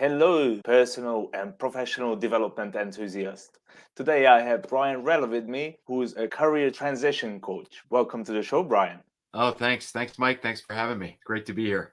Hello, personal and professional development enthusiast. Today I have Brian Rella with me, who is a career transition coach. Welcome to the show, Brian. Oh, thanks. Thanks, Mike. Thanks for having me. Great to be here.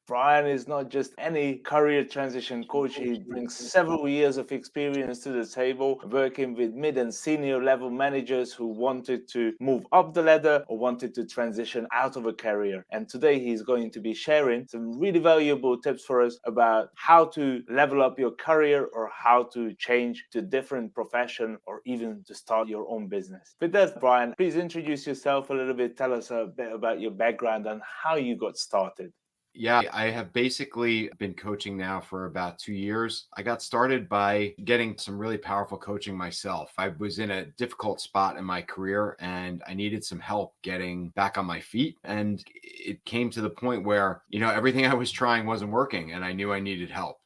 Brian is not just any career transition coach. He brings several years of experience to the table, working with mid and senior level managers who wanted to move up the ladder or wanted to transition out of a career. And today he's going to be sharing some really valuable tips for us about how to level up your career or how to change to a different profession or even to start your own business. With that, Brian, please introduce yourself a little bit. Tell us a bit about your background and how you got started. Yeah, I have basically been coaching now for about 2 years. I got started by getting some really powerful coaching myself. I was in a difficult spot in my career and I needed some help getting back on my feet. And it came to the point where, everything I was trying wasn't working and I knew I needed help.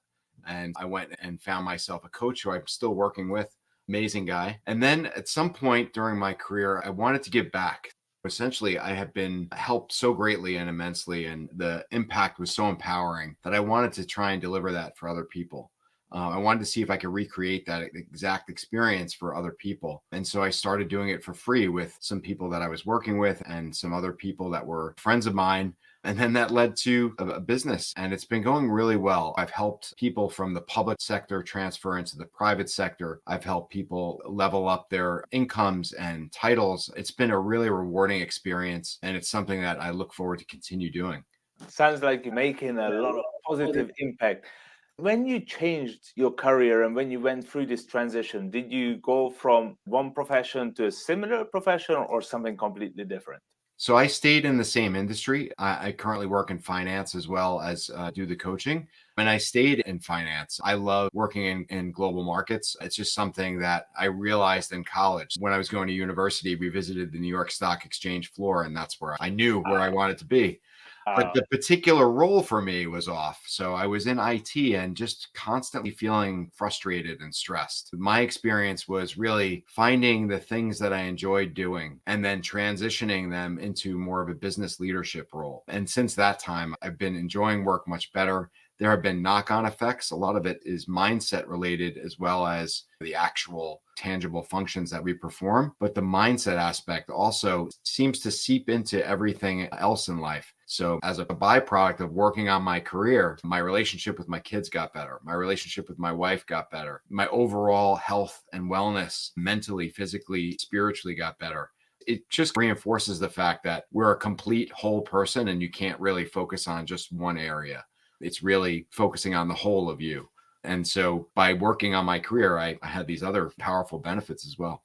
And I went and found myself a coach who I'm still working with. Amazing guy. And then at some point during my career, I wanted to give back. Essentially, I have been helped so greatly and immensely, and the impact was so empowering that I wanted to try and deliver that for other people. I wanted to see if I could recreate that exact experience for other people. And so I started doing it for free with some people that I was working with and some other people that were friends of mine. And then that led to a business, and it's been going really well. I've helped people from the public sector transfer into the private sector. I've helped people level up their incomes and titles. It's been a really rewarding experience, and it's something that I look forward to continue doing. Sounds like you're making a lot of positive impact. When you changed your career and when you went through this transition, did you go from one profession to a similar profession or something completely different? So I stayed in the same industry. I currently work in finance as well as do the coaching. And I stayed in finance. I love working in global markets. It's just something that I realized in college. When I was going to university, we visited the New York Stock Exchange floor, and that's where I knew where I wanted to be. But Uh, the particular role for me was off. So I was in IT and just constantly feeling frustrated and stressed. My experience was really finding the things that I enjoyed doing and then transitioning them into more of a business leadership role. And since that time, I've been enjoying work much better. There have been knock on effects. A lot of it is mindset related as well as the actual tangible functions that we perform. But the mindset aspect also seems to seep into everything else in life. So, as a byproduct of working on my career, my relationship with my kids got better. My relationship with my wife got better. My overall health and wellness, mentally, physically, spiritually, got better. It just reinforces the fact that we're a complete whole person and you can't really focus on just one area. It's really focusing on the whole of you. And so by working on my career, I had these other powerful benefits as well.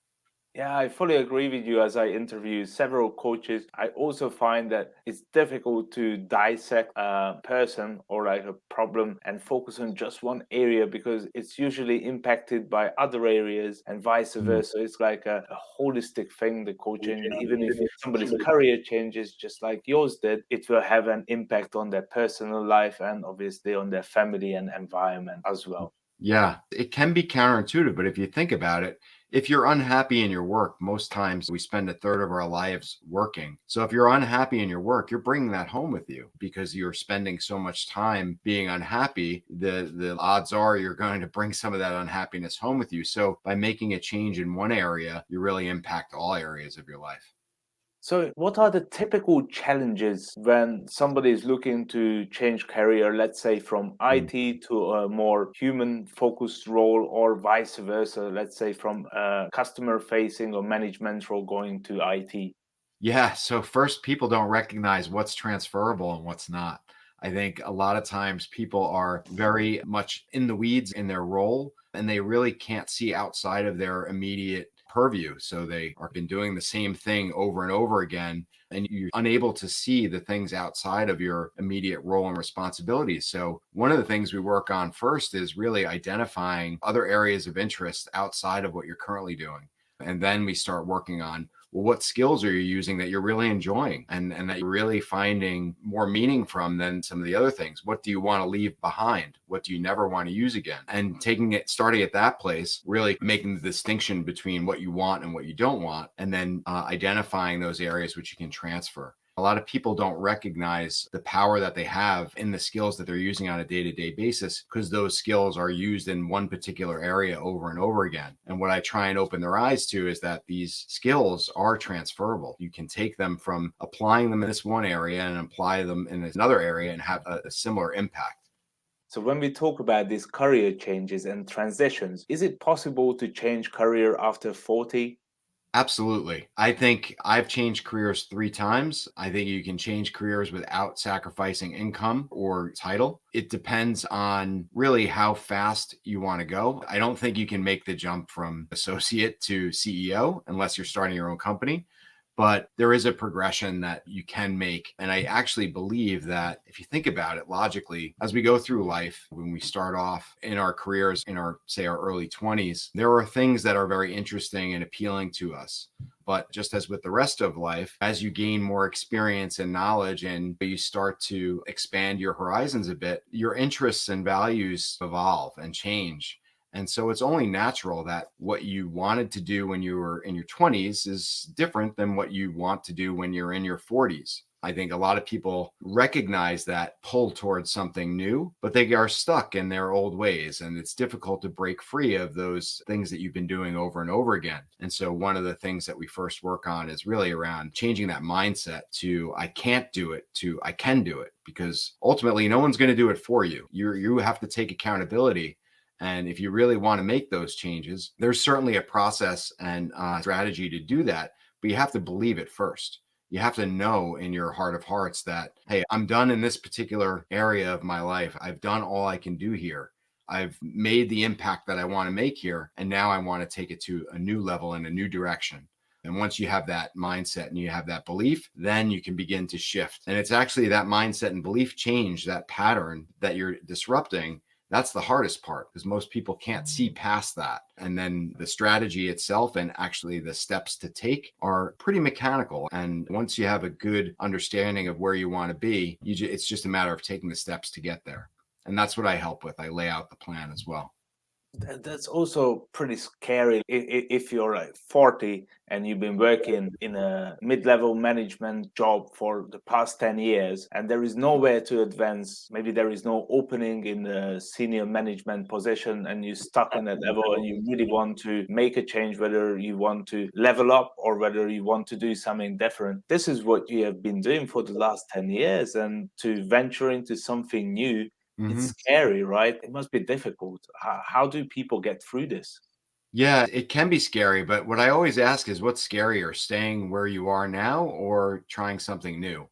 Yeah, I fully agree with you. As I interview several coaches, I also find that it's difficult to dissect a person or like a problem and focus on just one area because it's usually impacted by other areas and vice Mm. versa. It's like a holistic thing, the coaching. And even if somebody's career changes, just like yours did, it will have an impact on their personal life and obviously on their family and environment as well. Yeah, it can be counterintuitive, but if you think about it, if you're unhappy in your work, most times we spend a third of our lives working. So if you're unhappy in your work, you're bringing that home with you because you're spending so much time being unhappy. The odds are you're going to bring some of that unhappiness home with you. So by making a change in one area, you really impact all areas of your life. So, what are the typical challenges when somebody is looking to change career, let's say from IT to a more human focused role, or vice versa, let's say from a customer facing or management role going to IT? Yeah. So first, people don't recognize what's transferable and what's not. I think a lot of times people are very much in the weeds in their role and they really can't see outside of their immediate purview. So they are been doing the same thing over and over again, and you're unable to see the things outside of your immediate role and responsibilities. So one of the things we work on first is really identifying other areas of interest outside of what you're currently doing. And then we start working on, well, what skills are you using that you're really enjoying and that you're really finding more meaning from than some of the other things? What do you want to leave behind? What do you never want to use again? And taking it, starting at that place, really making the distinction between what you want and what you don't want, and then identifying those areas which you can transfer. A A lot of people don't recognize the power that they have in the skills that they're using on a day-to-day basis, because those skills are used in one particular area over and over again. And what I try and open their eyes to is that these skills are transferable. You can take them from applying them in this one area and apply them in another area and have a similar impact. So when we talk about these career changes and transitions, is it possible to change career after 40? Absolutely. I think I've changed careers 3 times. I think you can change careers without sacrificing income or title. It depends on really how fast you want to go. I don't think you can make the jump from associate to CEO unless you're starting your own company. But there is a progression that you can make. And I actually believe that if you think about it logically, as we go through life, when we start off in our careers in our, say, our early 20s, there are things that are very interesting and appealing to us. But just as with the rest of life, as you gain more experience and knowledge and you start to expand your horizons a bit, your interests and values evolve and change. And so it's only natural that what you wanted to do when you were in your 20s is different than what you want to do when you're in your 40s. I think a lot of people recognize that pull towards something new, but they are stuck in their old ways. And it's difficult to break free of those things that you've been doing over and over again. And so one of the things that we first work on is really around changing that mindset to I can't do it to I can do it, because ultimately no one's going to do it for you. You have to take accountability. And if you really want to make those changes, there's certainly a process and strategy to do that, but you have to believe it first. You have to know in your heart of hearts that, hey, I'm done in this particular area of my life. I've done all I can do here. I've made the impact that I want to make here. And now I want to take it to a new level in a new direction. And once you have that mindset and you have that belief, then you can begin to shift. And it's actually that mindset and belief change, that pattern that you're disrupting. That's the hardest part, because most people can't see past that. And then the strategy itself and actually the steps to take are pretty mechanical. And once you have a good understanding of where you want to be, it's just a matter of taking the steps to get there. And that's what I help with. I lay out the plan as well. That's also pretty scary if you're like 40 and you've been working in a mid-level management job for the past 10 years and there is nowhere to advance. Maybe there is no opening in the senior management position and you're stuck in that level and you really want to make a change, whether you want to level up or whether you want to do something different. This is what you have been doing for the last 10 years, and to venture into something new, it's scary, right? It must be difficult. How do people get through this? Yeah, it can be scary, but what I always ask is what's scarier, staying where you are now or trying something new?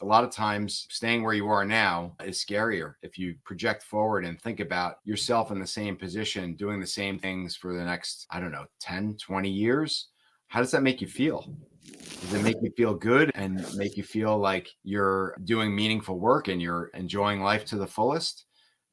A lot of times, staying where you are now is scarier. If you project forward and think about yourself in the same position, doing the same things for the next, I don't know, 10, 20 years, how does that make you feel? Does it make you feel good and make you feel like you're doing meaningful work and you're enjoying life to the fullest?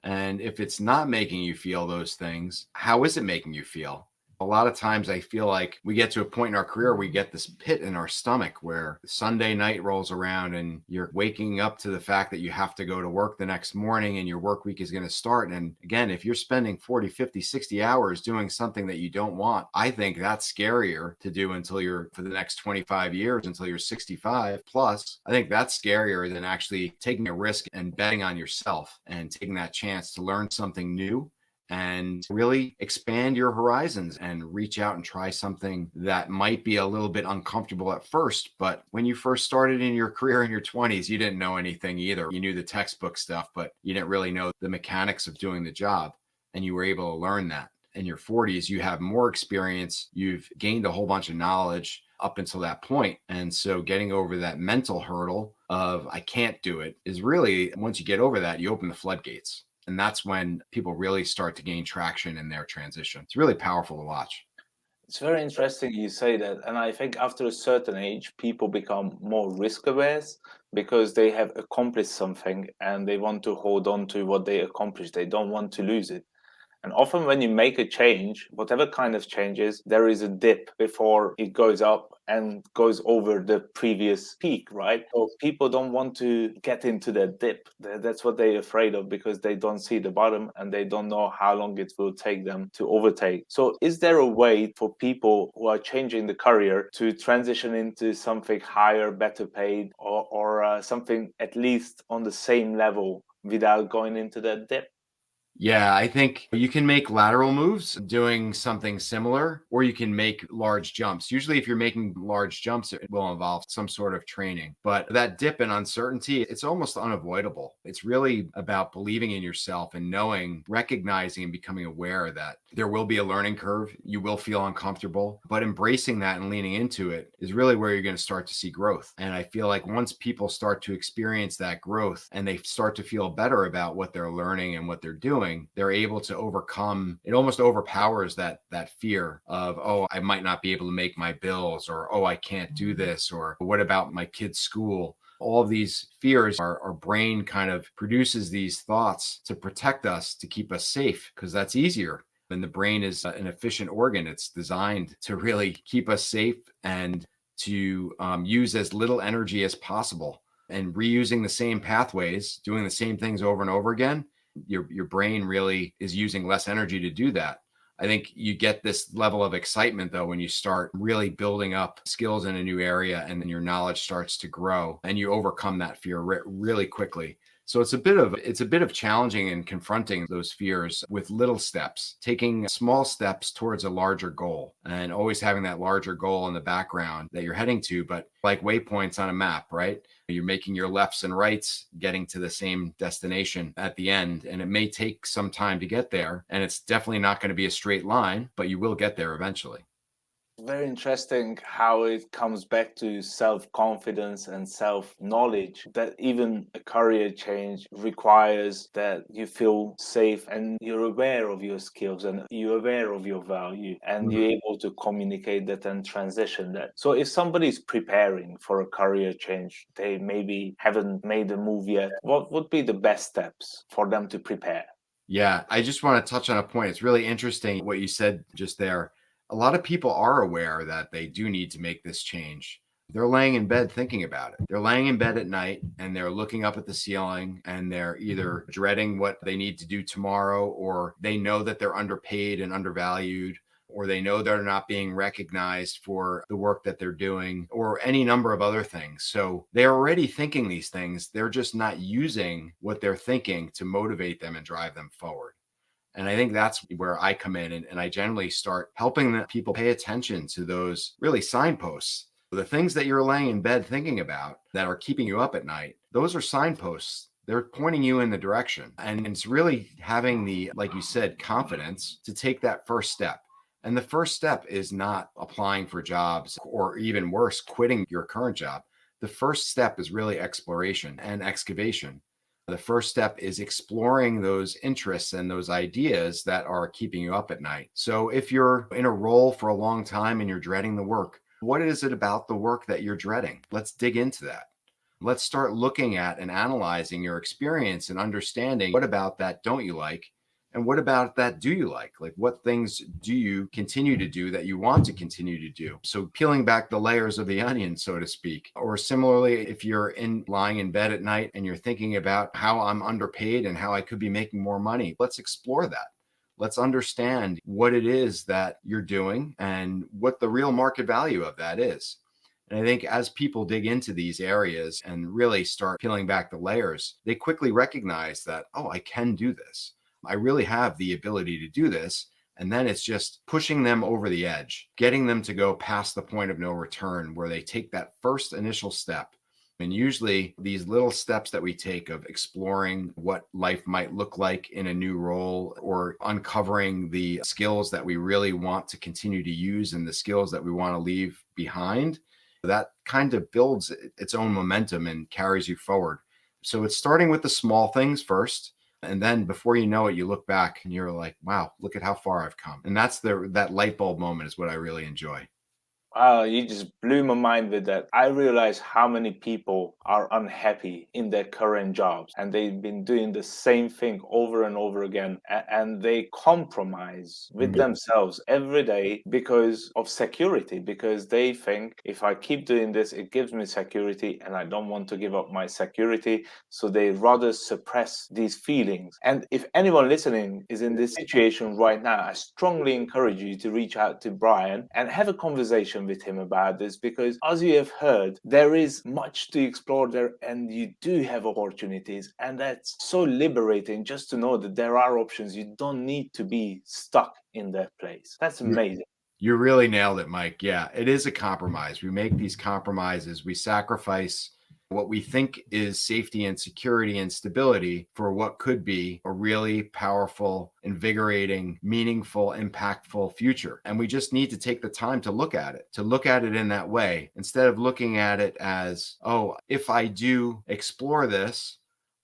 And if it's not making you feel those things, how is it making you feel? A lot of times I feel like we get to a point in our career, we get this pit in our stomach where Sunday night rolls around and you're waking up to the fact that you have to go to work the next morning and your work week is going to start. And again, if you're spending 40, 50, 60 hours doing something that you don't want, I think that's scarier to do until you're for the next 25 years, until you're 65 plus. I think that's scarier than actually taking a risk and betting on yourself and taking that chance to learn something new and really expand your horizons and reach out and try something that might be a little bit uncomfortable at first. But when you first started in your career in your 20s, you didn't know anything either. You knew the textbook stuff, but you didn't really know the mechanics of doing the job. And you were able to learn that. In your 40s, you have more experience. You've gained a whole bunch of knowledge up until that point. And so getting over that mental hurdle of I can't do it is really, once you get over that, you open the floodgates. And that's when people really start to gain traction in their transition. It's really powerful to watch. It's very interesting you say that. And I think after a certain age, people become more risk averse because they have accomplished something and they want to hold on to what they accomplished. They don't want to lose it. And often when you make a change, whatever kind of changes, there is a dip before it goes up and goes over the previous peak, right? So people don't want to get into that dip. That's what they're afraid of, because they don't see the bottom and they don't know how long it will take them to overtake. So is there a way for people who are changing the career to transition into something higher, better paid, or something at least on the same level without going into that dip? Yeah, I think you can make lateral moves doing something similar, or you can make large jumps. Usually, if you're making large jumps, it will involve some sort of training. But that dip in uncertainty, it's almost unavoidable. It's really about believing in yourself and knowing, recognizing, and becoming aware that there will be a learning curve. You will feel uncomfortable, but embracing that and leaning into it is really where you're going to start to see growth. And I feel like once people start to experience that growth and they start to feel better about what they're learning and what they're doing, they're able to overcome it. Almost overpowers that fear of, oh, I might not be able to make my bills, or oh, I can't do this, or what about my kid's school? All of these fears, our brain kind of produces these thoughts to protect us, to keep us safe, because that's easier. And the brain is an efficient organ. It's designed to really keep us safe and to use as little energy as possible. And reusing the same pathways, doing the same things over and over again, your brain really is using less energy to do that. I think you get this level of excitement though when you start really building up skills in a new area, and then your knowledge starts to grow and you overcome that fear really quickly. So it's a bit of challenging and confronting those fears with little steps, taking small steps towards a larger goal, and always having that larger goal in the background that you're heading to, but like waypoints on a map, right? You're making your lefts and rights, getting to the same destination at the end. And it may take some time to get there. And it's definitely not going to be a straight line, but you will get there eventually. Very interesting how it comes back to self-confidence and self-knowledge, that even a career change requires that you feel safe and you're aware of your skills and you're aware of your value, and Mhm. you're able to communicate that and transition that. So if somebody's preparing for a career change, they maybe haven't made a move yet, what would be the best steps for them to prepare? Yeah, I just want to touch on a point. It's really interesting what you said just there. A lot of people are aware that they do need to make this change. They're laying in bed thinking about it. They're laying in bed at night and they're looking up at the ceiling, and they're either dreading what they need to do tomorrow, or they know that they're underpaid and undervalued, or they know they're not being recognized for the work that they're doing, or any number of other things. So they're already thinking these things. They're just not using what they're thinking to motivate them and drive them forward. And I think that's where I come in, and I generally start helping the people pay attention to those really signposts. The things that you're laying in bed thinking about that are keeping you up at night, those are signposts. They're pointing you in the direction. And it's really having the, like you said, confidence to take that first step. And the first step is not applying for jobs, or even worse, quitting your current job. The first step is really exploration and excavation. The first step is exploring those interests and those ideas that are keeping you up at night. So if you're in a role for a long time and you're dreading the work, what is it about the work that you're dreading? Let's dig into that. Let's start looking at and analyzing your experience and understanding, what about that don't you like? And what about that do you like? Like, what things do you continue to do that you want to continue to do? So peeling back the layers of the onion, so to speak. Or similarly, if you're lying in bed at night and you're thinking about how I'm underpaid and how I could be making more money, let's explore that. Let's understand what it is that you're doing and what the real market value of that is. And I think as people dig into these areas and really start peeling back the layers, they quickly recognize that, oh, I can do this. I really have the ability to do this. And then it's just pushing them over the edge, getting them to go past the point of no return, where they take that first initial step. And usually these little steps that we take of exploring what life might look like in a new role, or uncovering the skills that we really want to continue to use and the skills that we want to leave behind, that kind of builds its own momentum and carries you forward. So it's starting with the small things first. And then before you know it, you look back and you're like, wow, look at how far I've come. And that's that light bulb moment is what I really enjoy. Wow, you just blew my mind with that. I realize how many people are unhappy in their current jobs and they've been doing the same thing over and over again. And they compromise with Mm. themselves every day because of security, because they think if I keep doing this, it gives me security and I don't want to give up my security. So they rather suppress these feelings. And if anyone listening is in this situation right now, I strongly encourage you to reach out to Brian and have a conversation with him about this, because as you have heard, there is much to explore there and you do have opportunities, and that's so liberating just to know that there are options. You don't need to be stuck in that place. That's amazing. You really nailed it, Mike. Yeah, it is a compromise. We make these compromises. We sacrifice what we think is safety and security and stability for what could be a really powerful, invigorating, meaningful, impactful future. And we just need to take the time to look at it in that way, instead of looking at it as, oh, if I do explore this,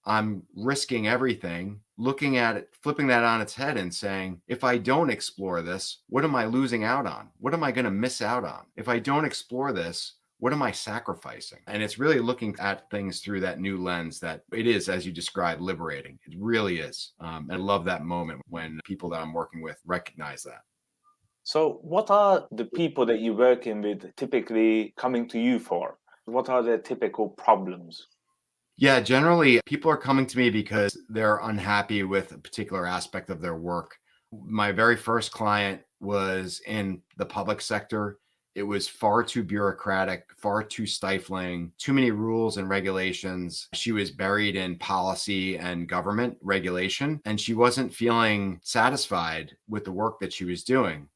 I'm risking everything. Looking at it, flipping that on its head and saying, if I don't explore this, what am I losing out on? What am I going to miss out on? If I don't explore this, what am I sacrificing? And it's really looking at things through that new lens that it is, as you described, liberating. It really is. I love that moment when people that I'm working with recognize that. So, what are the people that you're working with typically coming to you for? What are their typical problems? Yeah, generally people are coming to me because they're unhappy with a particular aspect of their work. My very first client was in the public sector. It was far too bureaucratic, far too stifling, too many rules and regulations. She was buried in policy and government regulation, and she wasn't feeling satisfied with the work that she was doing.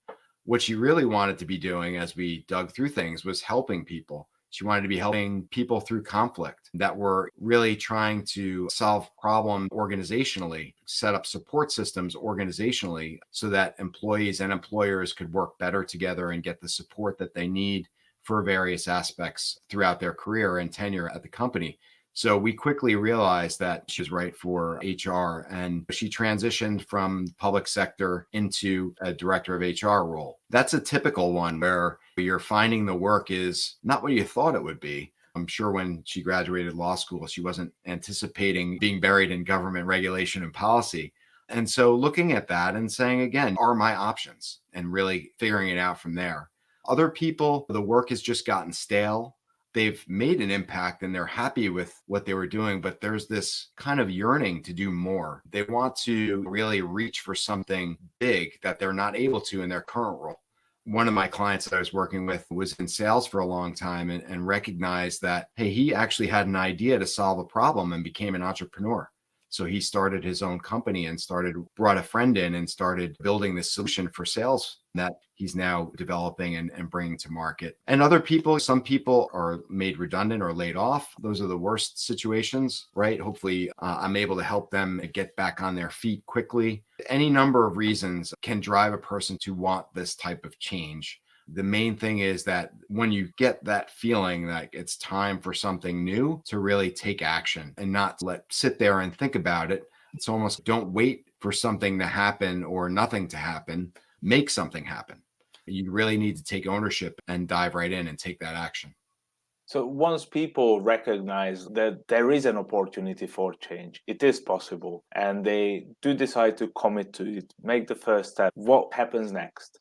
What she really wanted to be doing, as we dug through things, was helping people. She wanted to be helping people through conflict that were really trying to solve problem organizationally, set up support systems organizationally so that employees and employers could work better together and get the support that they need for various aspects throughout their career and tenure at the company. So we quickly realized that she was right for HR, and she transitioned from the public sector into a director of HR role. That's a typical one where you're finding the work is not what you thought it would be. I'm sure when she graduated law school, she wasn't anticipating being buried in government regulation and policy. And so looking at that and saying, again, are my options, and really figuring it out from there. Other people, the work has just gotten stale. They've made an impact and they're happy with what they were doing, but there's this kind of yearning to do more. They want to really reach for something big that they're not able to in their current role. One of my clients that I was working with was in sales for a long time and recognized that, hey, he actually had an idea to solve a problem and became an entrepreneur. So he started his own company and brought a friend in and started building this solution for sales that he's now developing and bringing to market. And other people, some people are made redundant or laid off. Those are the worst situations, right? Hopefully I'm able to help them get back on their feet quickly. Any number of reasons can drive a person to want this type of change. The main thing is that when you get that feeling that it's time for something new, to really take action and not sit there and think about it. It's almost, don't wait for something to happen or nothing to happen. Make something happen. You really need to take ownership and dive right in and take that action. So once people recognize that there is an opportunity for change, it is possible, and they do decide to commit to it, make the first step, what happens next?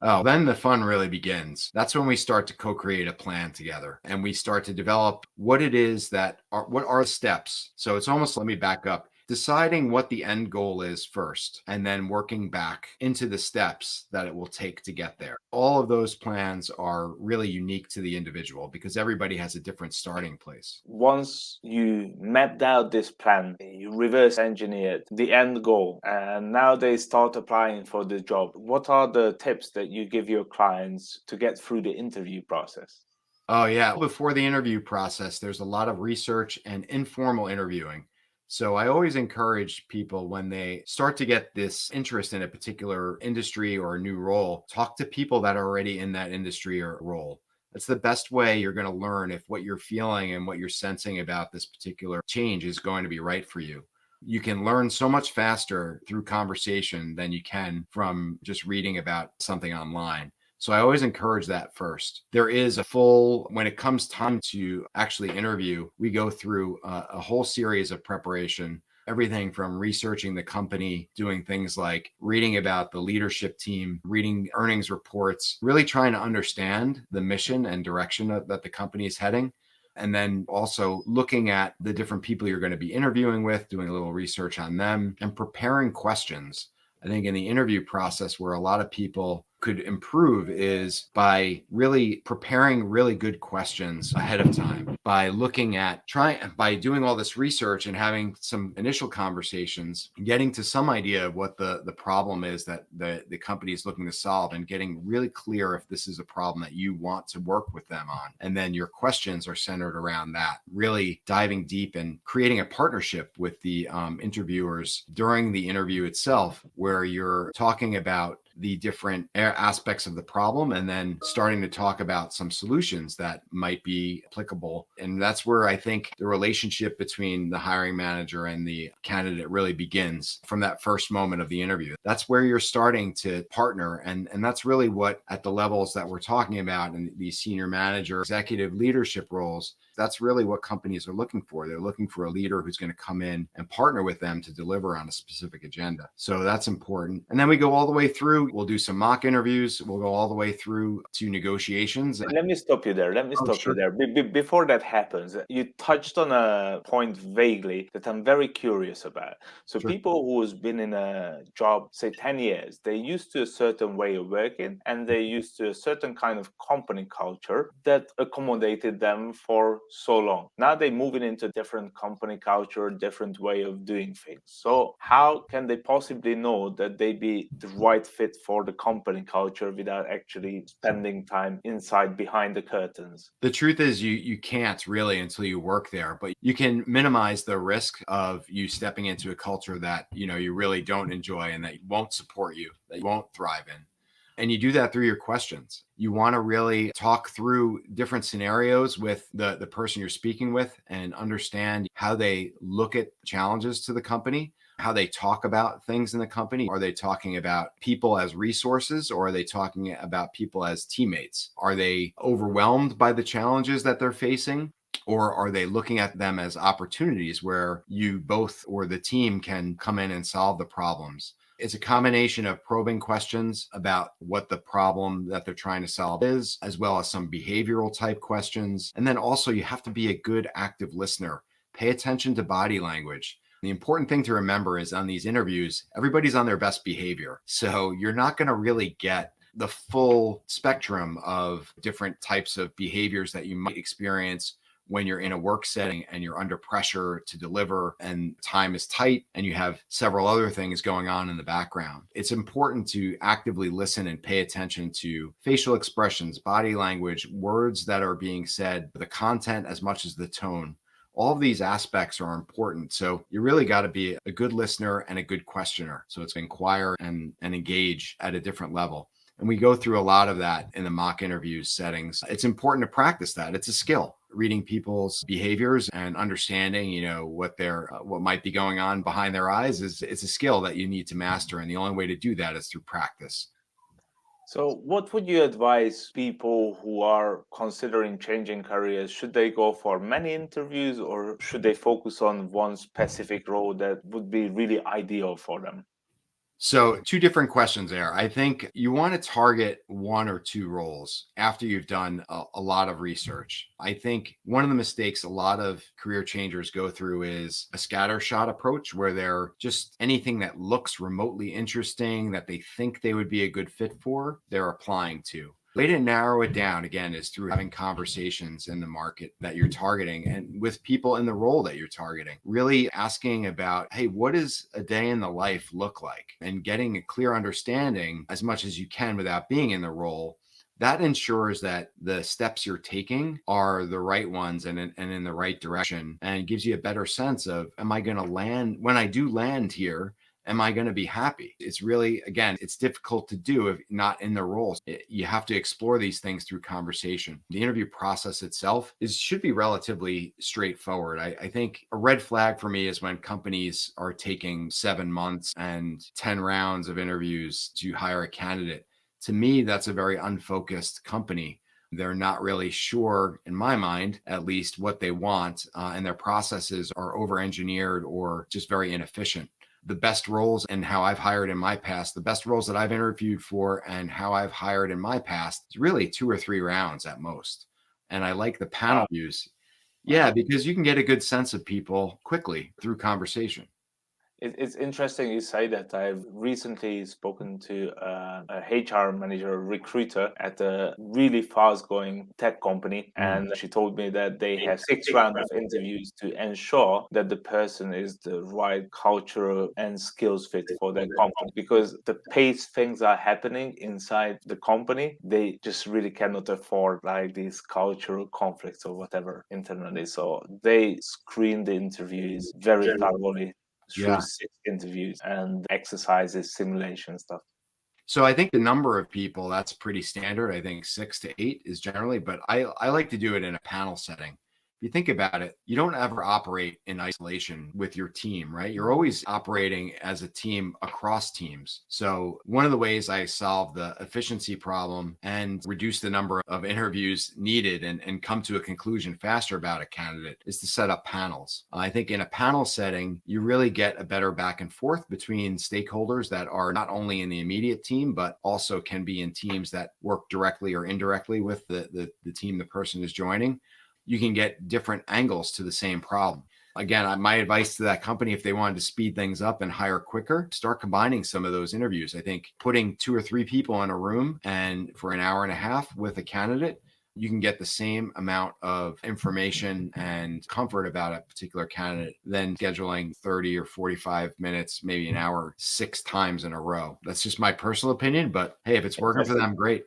Oh, then the fun really begins. That's when we start to co-create a plan together and we start to develop what it is what are the steps. So it's almost, let me back up, deciding what the end goal is first, and then working back into the steps that it will take to get there. All of those plans are really unique to the individual because everybody has a different starting place. Once you mapped out this plan, you reverse engineered the end goal, and now they start applying for the job. What are the tips that you give your clients to get through the interview process? Oh, yeah. Before the interview process, there's a lot of research and informal interviewing. So I always encourage people when they start to get this interest in a particular industry or a new role, talk to people that are already in that industry or role. That's the best way you're going to learn if what you're feeling and what you're sensing about this particular change is going to be right for you. You can learn so much faster through conversation than you can from just reading about something online. So I always encourage that first. There is a full, when it comes time to actually interview, we go through a whole series of preparation. Everything from researching the company, doing things like reading about the leadership team, reading earnings reports, really trying to understand the mission and direction that the company is heading. And then also looking at the different people you're going to be interviewing with, doing a little research on them and preparing questions. I think in the interview process, where a lot of people could improve is by really preparing really good questions ahead of time, by looking at by doing all this research and having some initial conversations, getting to some idea of what the problem is that the company is looking to solve, and getting really clear if this is a problem that you want to work with them on. And then your questions are centered around that, really diving deep and creating a partnership with the interviewers during the interview itself, where you're talking about the different aspects of the problem and then starting to talk about some solutions that might be applicable. And that's where I think the relationship between the hiring manager and the candidate really begins, from that first moment of the interview. That's where you're starting to partner. And that's really what, at the levels that we're talking about in these senior manager, executive leadership roles, that's really what companies are looking for. They're looking for a leader who's going to come in and partner with them to deliver on a specific agenda. So that's important. And then we go all the way through. We'll do some mock interviews. We'll go all the way through to negotiations. Let me stop you there. Let me Oh, stop you sure. there. Before that happens, you touched on a point vaguely that I'm very curious about. So Sure. people who's been in a job, say 10 years, they used to a certain way of working and they used to a certain kind of company culture that accommodated them for so long. Now they're moving into different company culture, different way of doing things. So how can they possibly know that they be the right fit for the company culture without actually spending time inside behind the curtains? The truth is you can't really until you work there, but you can minimize the risk of you stepping into a culture that, you really don't enjoy and that won't support you, that you won't thrive in. And you do that through your questions. You want to really talk through different scenarios with the person you're speaking with and understand how they look at challenges to the company, how they talk about things in the company. Are they talking about people as resources, or are they talking about people as teammates? Are they overwhelmed by the challenges that they're facing? Or are they looking at them as opportunities where you both or the team can come in and solve the problems? It's a combination of probing questions about what the problem that they're trying to solve is, as well as some behavioral type questions. And then also you have to be a good active listener. Pay attention to body language. The important thing to remember is on these interviews, everybody's on their best behavior. So you're not going to really get the full spectrum of different types of behaviors that you might experience when you're in a work setting and you're under pressure to deliver and time is tight and you have several other things going on in the background. It's important to actively listen and pay attention to facial expressions, body language, words that are being said, the content as much as the tone. All of these aspects are important. So you really got to be a good listener and a good questioner. So it's inquire and engage at a different level. And we go through a lot of that in the mock interview settings. It's important to practice that. It's a skill. Reading people's behaviors and understanding, what might be going on behind their eyes it's a skill that you need to master. And the only way to do that is through practice. So, what would you advise people who are considering changing careers? Should they go for many interviews or should they focus on one specific role that would be really ideal for them? So, two different questions there. I think you want to target one or two roles after you've done a lot of research. I think one of the mistakes a lot of career changers go through is a scattershot approach, where they're just anything that looks remotely interesting that they think they would be a good fit for, they're applying to. The way to narrow it down, again, is through having conversations in the market that you're targeting and with people in the role that you're targeting. Really asking about, hey, what does a day in the life look like? And getting a clear understanding as much as you can without being in the role. That ensures that the steps you're taking are the right ones and in the right direction, and gives you a better sense of, am I going to land, when I do land here, am I going to be happy? It's really, again, it's difficult to do if not in the roles. You have to explore these things through conversation. The interview process itself should be relatively straightforward. I think a red flag for me is when companies are taking 7 months and 10 rounds of interviews to hire a candidate. To me, that's a very unfocused company. They're not really sure, in my mind, at least, what they want, and their processes are over engineered or just very inefficient. The best roles and how I've hired in my past, the best roles that I've interviewed for and how I've hired in my past, is really 2 or 3 rounds at most. And I like the panel Wow. views. Yeah, because you can get a good sense of people quickly through conversation. It's interesting you say that. I've recently spoken to a HR manager, a recruiter at a really fast-going tech company, Mm. and she told me that they have 6 rounds of interviews to ensure that the person is the right cultural and skills fit for their company. Because the pace things are happening inside the company, they just really cannot afford like these cultural conflicts or whatever internally. So they screen the interviews very thoroughly through Yeah. 6 interviews and exercises, simulation stuff. So I think the number of people, that's pretty standard. I think 6 to 8 is generally, but I like to do it in a panel setting. If you think about it, you don't ever operate in isolation with your team, right? You're always operating as a team across teams. So one of the ways I solve the efficiency problem and reduce the number of interviews needed and come to a conclusion faster about a candidate is to set up panels. I think in a panel setting, you really get a better back and forth between stakeholders that are not only in the immediate team, but also can be in teams that work directly or indirectly with the team the person is joining. You can get different angles to the same problem. Again, my advice to that company, if they wanted to speed things up and hire quicker, start combining some of those interviews. I think putting 2 or 3 people in a room and for an hour and a half with a candidate, you can get the same amount of information and comfort about a particular candidate than scheduling 30 or 45 minutes, maybe an hour, 6 times in a row. That's just my personal opinion, but hey, if it's working for them, great.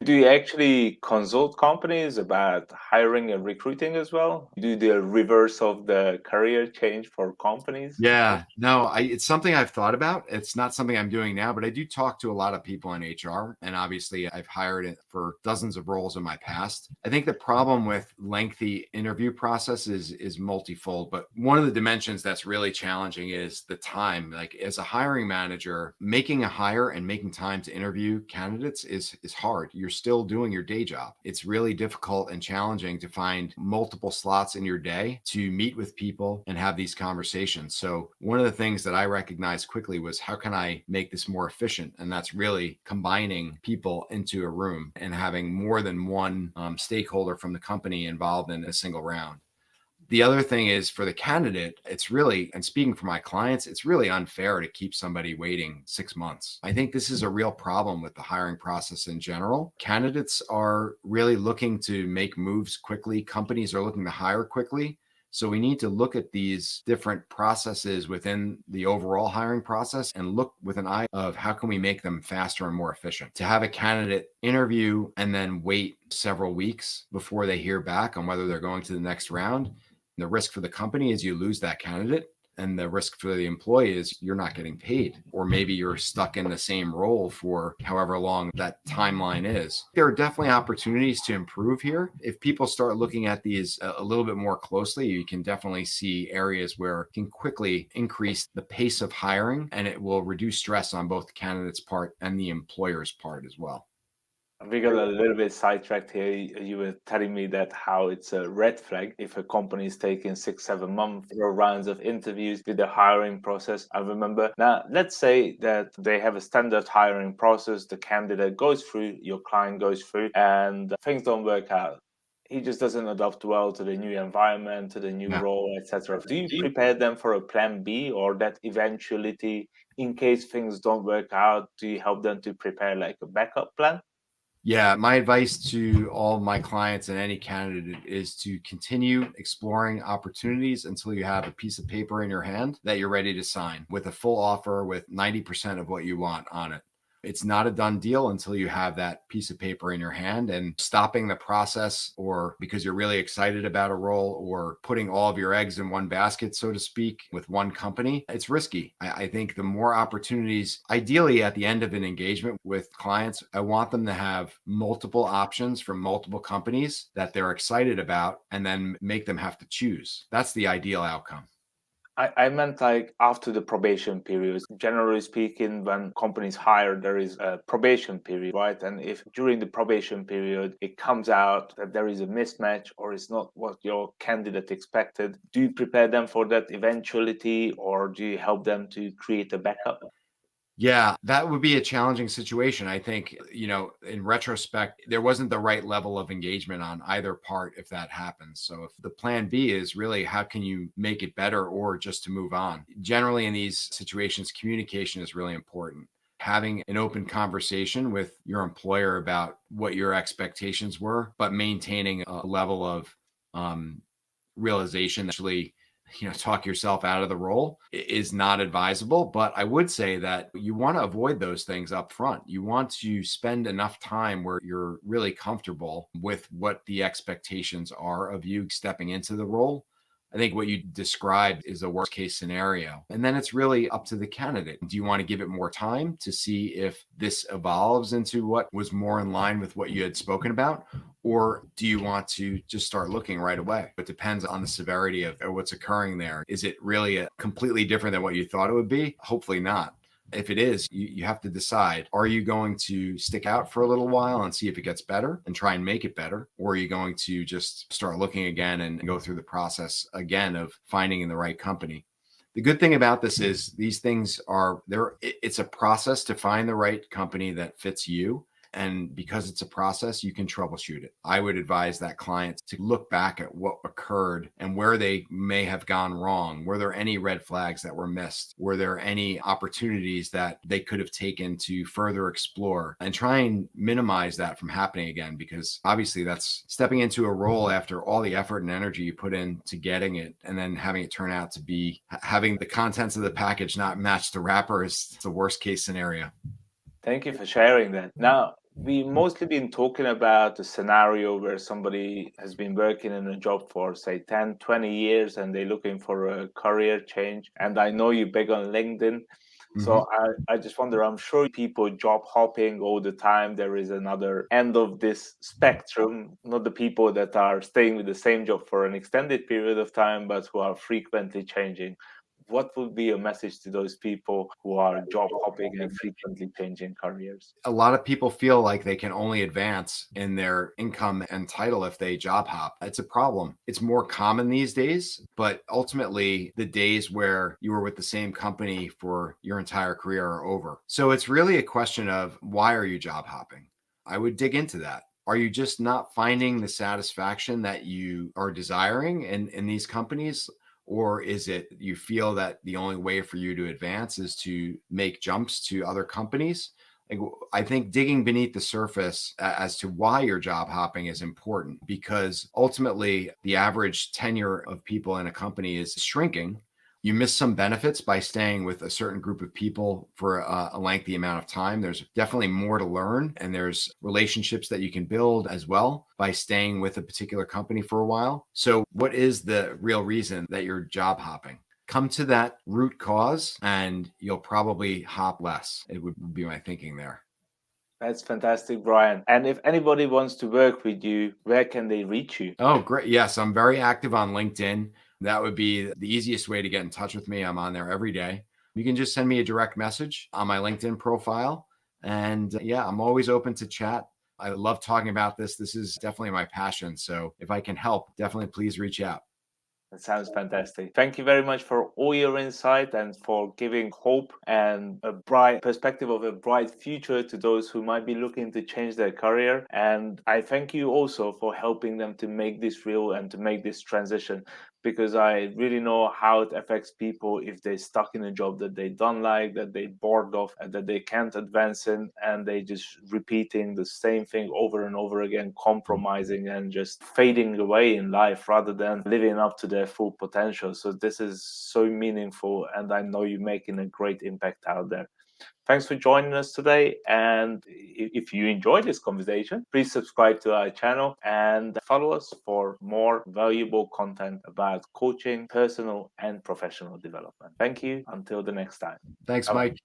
Do you actually consult companies about hiring and recruiting as well? Do the reverse of the career change for companies? Yeah, no, it's something I've thought about. It's not something I'm doing now, but I do talk to a lot of people in HR. And obviously, I've hired it for dozens of roles in my past. I think the problem with lengthy interview process is multifold, but one of the dimensions that's really challenging is the time. Like as a hiring manager, making a hire and making time to interview candidates is hard. You're still doing your day job. It's really difficult and challenging to find multiple slots in your day to meet with people and have these conversations. So one of the things that I recognized quickly was how can I make this more efficient? And that's really combining people into a room and having more than one stakeholder from the company involved in a single round. The other thing is for the candidate, it's really, and speaking for my clients, it's really unfair to keep somebody waiting 6 months. I think this is a real problem with the hiring process in general. Candidates are really looking to make moves quickly. Companies are looking to hire quickly. So we need to look at these different processes within the overall hiring process and look with an eye of how can we make them faster and more efficient. To have a candidate interview and then wait several weeks before they hear back on whether they're going to the next round, the risk for the company is you lose that candidate. And the risk for the employee is you're not getting paid, or maybe you're stuck in the same role for however long that timeline is. There are definitely opportunities to improve here. If people start looking at these a little bit more closely, you can definitely see areas where it can quickly increase the pace of hiring, and it will reduce stress on both the candidate's part and the employer's part as well. We got a little bit sidetracked here. You were telling me that how it's a red flag if a company is taking 6, 7 months or rounds of interviews with the hiring process. I remember. Now, let's say that they have a standard hiring process. The candidate goes through, your client goes through, and things don't work out. He just doesn't adapt well to the new environment, to the new Yeah. role, etc. Do you prepare them for a plan B or that eventuality in case things don't work out? Do you help them to prepare like a backup plan? Yeah, my advice to all my clients and any candidate is to continue exploring opportunities until you have a piece of paper in your hand that you're ready to sign with a full offer with 90% of what you want on it. It's not a done deal until you have that piece of paper in your hand, and stopping the process or because you're really excited about a role or putting all of your eggs in one basket, so to speak, with one company, it's risky. I think the more opportunities, ideally at the end of an engagement with clients, I want them to have multiple options from multiple companies that they're excited about and then make them have to choose. That's the ideal outcome. I meant like after the probation period. Generally speaking, when companies hire, there is a probation period, right? And if during the probation period it comes out that there is a mismatch or it's not what your candidate expected, do you prepare them for that eventuality or do you help them to create a backup? Yeah, that would be a challenging situation. I think, in retrospect, there wasn't the right level of engagement on either part if that happens. So if the plan B is really how can you make it better or just to move on? Generally in these situations, communication is really important. Having an open conversation with your employer about what your expectations were, but maintaining a level of um, realization that actually talk yourself out of the role is not advisable. But I would say that you want to avoid those things up front. You want to spend enough time where you're really comfortable with what the expectations are of you stepping into the role. I think what you described is a worst case scenario. And then it's really up to the candidate. Do you want to give it more time to see if this evolves into what was more in line with what you had spoken about? Or do you want to just start looking right away? It depends on the severity of what's occurring there. Is it really completely different than what you thought it would be? Hopefully not. If it is, you have to decide, are you going to stick out for a little while and see if it gets better and try and make it better? Or are you going to just start looking again and go through the process again of finding the right company? The good thing about this is these things are there. It's a process to find the right company that fits you. And because it's a process, you can troubleshoot it. I would advise that client to look back at what occurred and where they may have gone wrong. Were there any red flags that were missed? Were there any opportunities that they could have taken to further explore and try and minimize that from happening again? Because obviously that's stepping into a role after all the effort and energy you put into getting it and then having it turn out to be having the contents of the package not match the wrapper is the worst case scenario. Thank you for sharing that. Now, we mostly been talking about a scenario where somebody has been working in a job for say 10, 20 years and they're looking for a career change. And I know you're big on LinkedIn. Mm-hmm. So I just wonder, I'm sure people job hopping all the time. There is another end of this spectrum, not the people that are staying with the same job for an extended period of time, but who are frequently changing. What would be a message to those people who are job hopping and frequently changing careers? A lot of people feel like they can only advance in their income and title if they job hop. It's a problem. It's more common these days, but ultimately the days where you were with the same company for your entire career are over. So it's really a question of why are you job hopping? I would dig into that. Are you just not finding the satisfaction that you are desiring in these companies? Or is it you feel that the only way for you to advance is to make jumps to other companies? Like, I think digging beneath the surface as to why you're job hopping is important because ultimately the average tenure of people in a company is shrinking. You miss some benefits by staying with a certain group of people for a lengthy amount of time. There's definitely more to learn, and there's relationships that you can build as well by staying with a particular company for a while. So, what is the real reason that you're job hopping? Come to that root cause and you'll probably hop less. It would be my thinking there. That's fantastic, Brian. And if anybody wants to work with you, where can they reach you? Oh, great. Yes, I'm very active on LinkedIn. That would be the easiest way to get in touch with me. I'm on there every day. You can just send me a direct message on my LinkedIn profile. And yeah, I'm always open to chat. I love talking about this. This is definitely my passion. So if I can help, definitely please reach out. That sounds fantastic. Thank you very much for all your insight and for giving hope and a bright perspective of a bright future to those who might be looking to change their career. And I thank you also for helping them to make this real and to make this transition because I really know how it affects people if they're stuck in a job that they don't like, that they bored of, and that they can't advance in, and they just repeating the same thing over and over again, compromising and just fading away in life rather than living up to their full potential. So this is so meaningful, and I know you're making a great impact out there. Thanks for joining us today. And if you enjoyed this conversation, please subscribe to our channel and follow us for more valuable content about coaching, personal and professional development. Thank you. Until the next time. Thanks, Bye-bye. Mike.